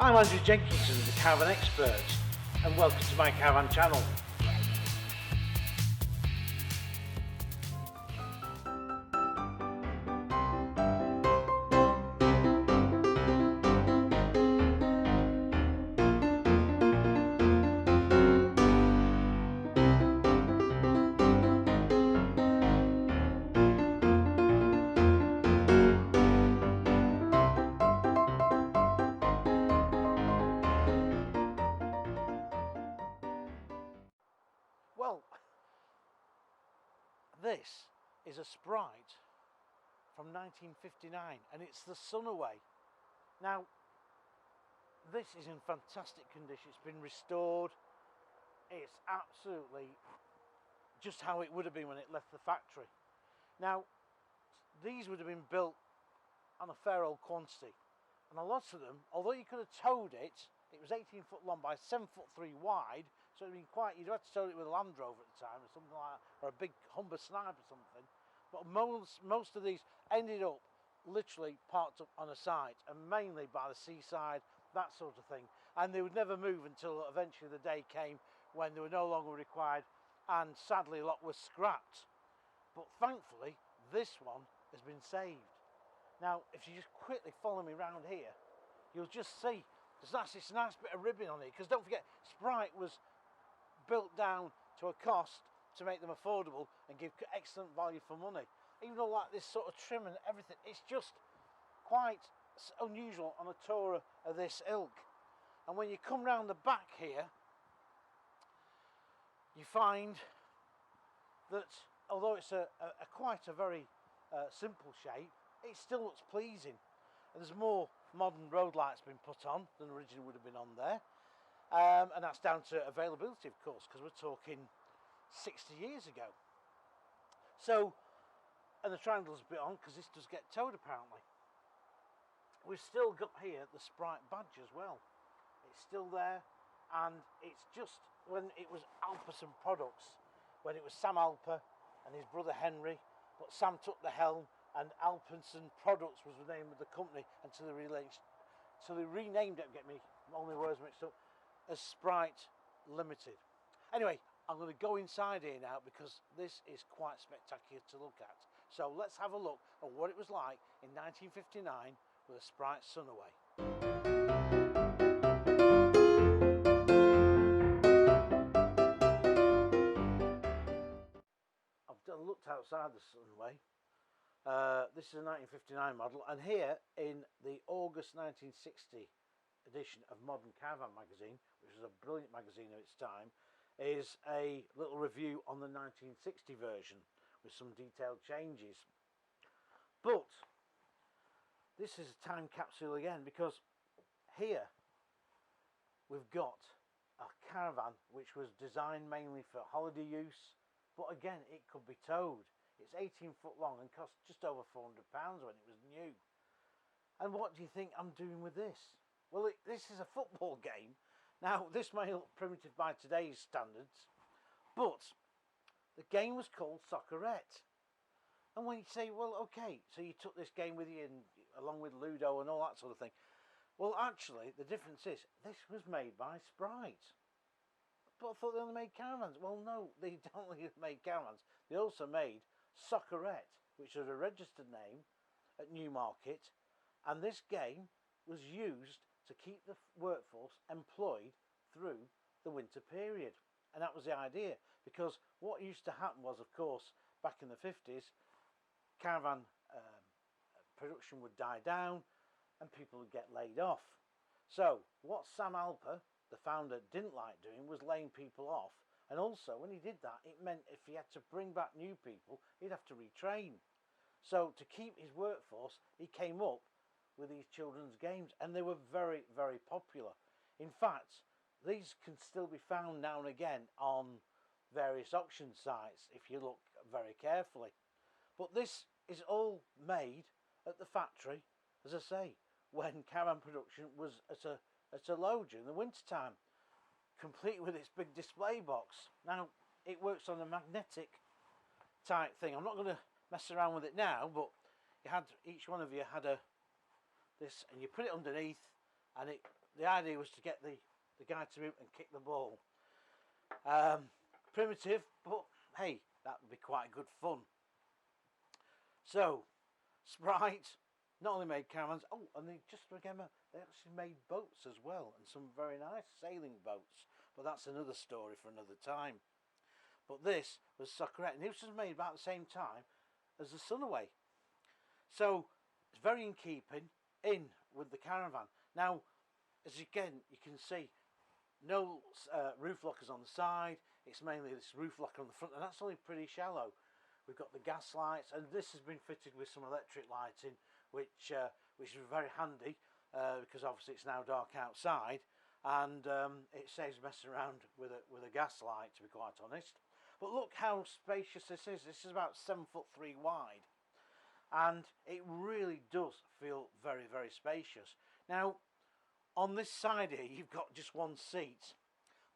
I'm Andrew Jenkinson, the Caravan Expert, and welcome to my Caravan channel. Well, this is a Sprite from 1959 and it's the Sunway. Now, this is in fantastic condition. It's been restored. It's absolutely just how it would have been when it left the factory. Now, these would have been built on a fair old quantity, and a lot of them, although you could have towed it, it was 18 foot long by 7'3" wide, so it'd been quite, you'd have to tow it with a Land Rover at the time or something like that, or a big Humber Snipe or something. But most of these ended up literally parked up on a site, and mainly by the seaside, that sort of thing. And they would never move until eventually the day came when they were no longer required, and sadly a lot was scrapped. But thankfully, this one has been saved. Now, if you just quickly follow me around here, you'll just see it's a nice bit of ribbon on it, because don't forget, Sprite was built down to a cost to make them affordable and give excellent value for money. Even though like this sort of trim and everything, it's just quite unusual on a tourer of this ilk. And when you come round the back here, you find that although it's quite a very simple shape, it still looks pleasing. And there's more modern road lights been put on than originally would have been on there. And that's down to availability, of course, because we're talking 60 years ago. So, and the triangle's a bit on because this does get towed apparently. We've still got here the Sprite badge as well. It's still there, and it's just when it was Alperson Products, when it was Sam Alper and his brother Henry, but Sam took the helm and Alperson Products was the name of the company until they renamed it, get me all my words mixed up, as Sprite Limited. Anyway, I'm going to go inside here now because this is quite spectacular to look at. So let's have a look at what it was like in 1959 with a Sprite Sunway. I've looked outside the Sunway. This is a 1959 model, and here in the August 1960 edition of Modern Caravan magazine, which was a brilliant magazine of its time, is a little review on the 1960 version with some detailed changes. But this is a time capsule again, because here we've got a Caravan which was designed mainly for holiday use, but again it could be towed. It's 18 foot long and cost just over £400 when it was new. And what do you think I'm doing with this? Well, this is a football game. Now, this may look primitive by today's standards, but the game was called Soccerette. And when you say, well, okay, so you took this game with you and, along with Ludo and all that sort of thing. Well, actually, the difference is this was made by Sprite. But I thought they only made caravans. Well, no, they don't only make caravans. They also made Soccerette, which was a registered name at Newmarket, and this game was used to keep the workforce employed through the winter period. And that was the idea, because what used to happen was, of course, back in the 50s, caravan production would die down and people would get laid off. So what Sam Alper, the founder, didn't like doing was laying people off. And also, when he did that, it meant if he had to bring back new people, he'd have to retrain. So to keep his workforce, he came up with these children's games, and they were very, very popular. In fact, these can still be found now and again on various auction sites if you look very carefully. But this is all made at the factory, as I say, when caravan production was at a low during the winter time, complete with its big display box. Now, it works on a magnetic type thing. I'm not going to mess around with it now, but each one of you had this, and you put it underneath, and the idea was to get the guy to move and kick the ball. Primitive, but hey, that would be quite good fun. So, Sprite not only made caravans, and they just remember they actually made boats as well, and some very nice sailing boats. But that's another story for another time. But this was Soccerette, and this was made about the same time as the Sunway. So it's very in keeping with the Caravan. Now, as again you can see, no roof lockers on the side. It's mainly this roof locker on the front, and that's only pretty shallow. We've got the gas lights, and this has been fitted with some electric lighting, which is very handy because obviously it's now dark outside, and it saves messing around with a gas light, to be quite honest. But look how spacious this is. This is about 7'3" wide, and it really does feel very, very spacious. Now, on this side here, you've got just one seat,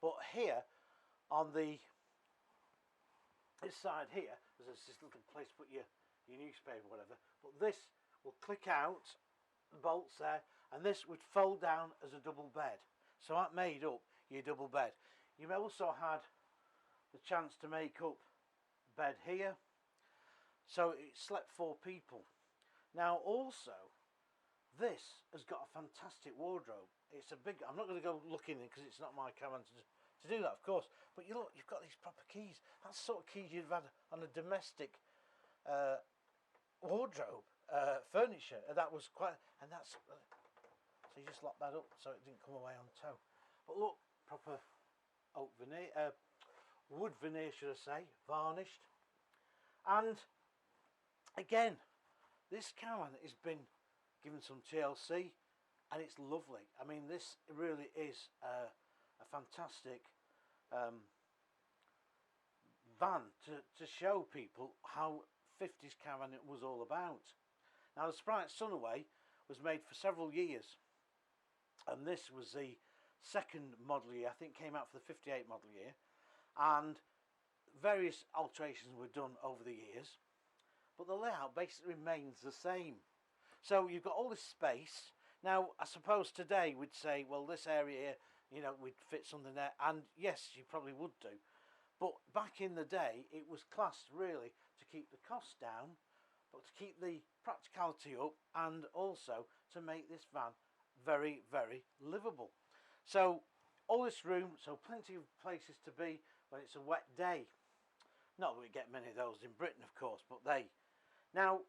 but here on this side here, there's this little place to put your newspaper, whatever. But this will click out, the bolts there, and this would fold down as a double bed. So that made up your double bed. You also had the chance to make up bed here, so it slept 4 people. Now also, this has got a fantastic wardrobe. It's a big, I'm not going to go looking in because it's not my Caravan to do that, of course. But you look, you've got these proper keys. That's the sort of keys you'd have had on a domestic wardrobe, furniture. And that was quite, and that's, so you just lock that up so it didn't come away on tow. But look, proper oak veneer, wood veneer should I say, varnished. And again, this Caravan has been given some TLC, and it's lovely. I mean, this really is a fantastic van to show people how 50s Caravan it was all about. Now, the Sprite Sunway was made for several years, and this was the second model year. I think came out for the 58 model year, and various alterations were done over the years, but the layout basically remains the same. So you've got all this space. Now, I suppose today we'd say, well, this area here, you know, we'd fit something there, and yes, you probably would do. But back in the day, it was classed really to keep the costs down, but to keep the practicality up, and also to make this van very, very livable. So all this room, so plenty of places to be when it's a wet day. Not that we get many of those in Britain, of course, but they. Now,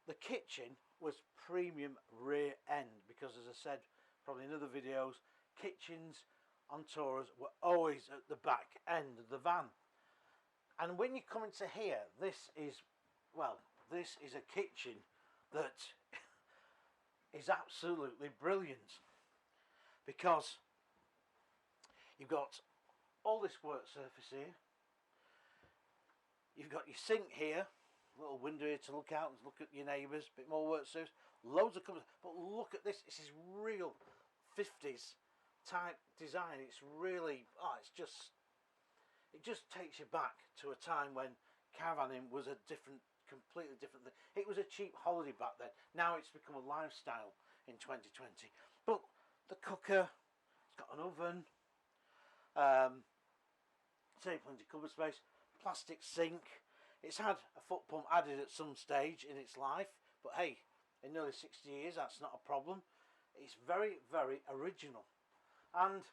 the kitchen was premium rear end, because as I said probably in other videos, kitchens on tours were always at the back end of the van. And when you come into here, this is a kitchen that is absolutely brilliant, because you've got all this work surface here, you've got your sink here, little window here to look out and look at your neighbours, bit more work surface, loads of cupboards. But look at this, this is real 50s type design. It's really, it just takes you back to a time when caravanning was a completely different thing. It was a cheap holiday back then. Now it's become a lifestyle in 2020. But the cooker, it's got an oven, plenty of cupboard space, plastic sink. It's had a foot pump added at some stage in its life, but hey, in nearly 60 years, that's not a problem. It's very, very original. And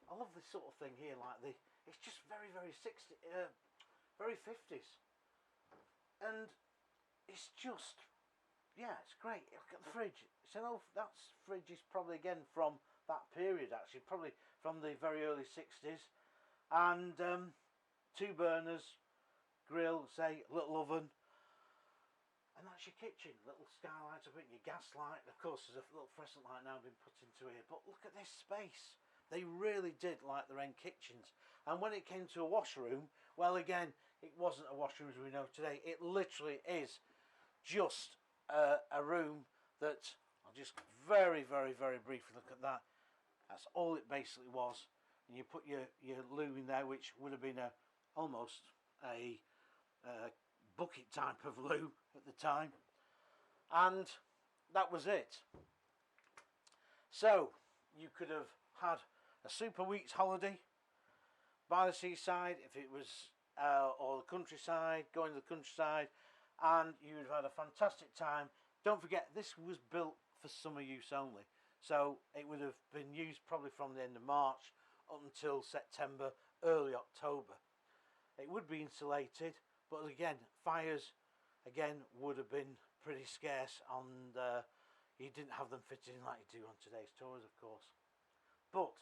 I love this sort of thing here, like it's just very, very 60s, very 50s. And it's just, yeah, it's great. Look at the fridge. So that fridge is probably again from that period, actually, probably from the very early 60s. And 2 burners, grill, say, little oven, and that's your kitchen. Little skylights up in your gas light. Of course, there's a little fluorescent light now been put into here. But look at this space. They really did like their own kitchens. And when it came to a washroom, well, again, it wasn't a washroom as we know today. It literally is just a room that, I'll just very, very, very briefly look at that. That's all it basically was. And you put your loo in there, which would have been almost a bucket type of loo at the time, and that was it. So you could have had a super week's holiday by the seaside, if it was, or the countryside, going to the countryside, and you'd have had a fantastic time. Don't forget, this was built for summer use only, so it would have been used probably from the end of March up until September, early October. It would be insulated, but again, fires again would have been pretty scarce, and you didn't have them fitted in like you do on today's tours, of course. But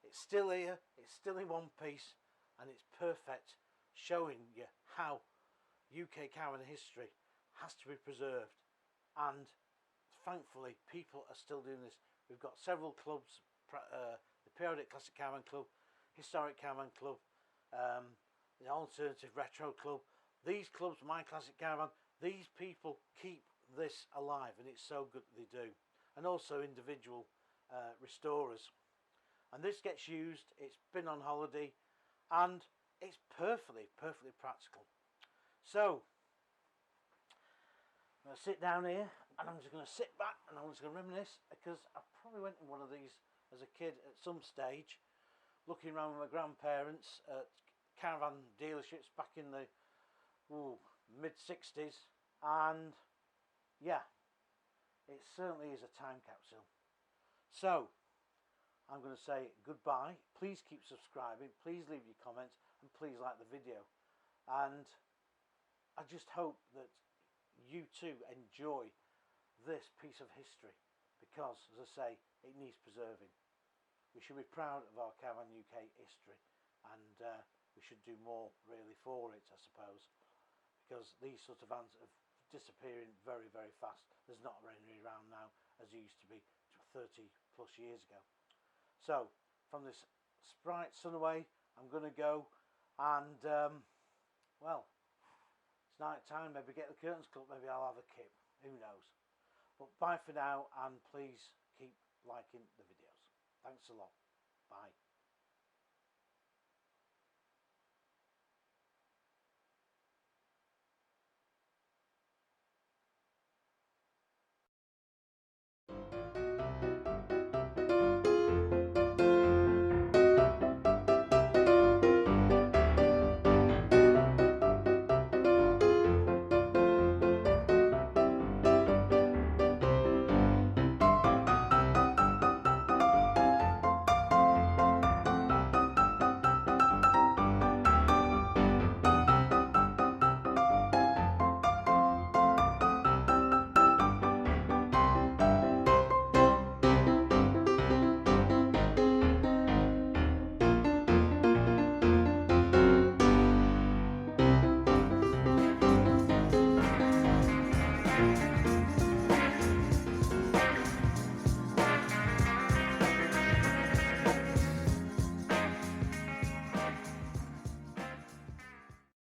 it's still here, it's still in one piece, and it's perfect, showing you how UK caravan history has to be preserved. And thankfully people are still doing this. We've got several clubs, the Periodic Classic Caravan Club, Historic Caravan Club, the Alternative Retro Club. These clubs, My Classic Caravan, these people keep this alive, and it's so good that they do. And also individual restorers. And this gets used, it's been on holiday, and it's perfectly practical. So I'm going to sit down here, and I'm just going to sit back, and I'm just going to reminisce, because I probably went in one of these as a kid at some stage, looking around with my grandparents at caravan dealerships back in the mid-60s, and yeah, it certainly is a time capsule. So I'm going to say goodbye. Please keep subscribing, please leave your comments, and please like the video. And I just hope that you too enjoy this piece of history, because, as I say, it needs preserving. We should be proud of our Caravan UK history, and we should do more really for it, I suppose, because these sort of vans are disappearing very fast. There's not any around now as there used to be 30 plus years ago. So from this Sprite Sunway, I'm going to go, and well, it's night time. Maybe get the curtains cut, maybe I'll have a kip, who knows. But bye for now, and please keep liking the videos. Thanks a lot. Bye.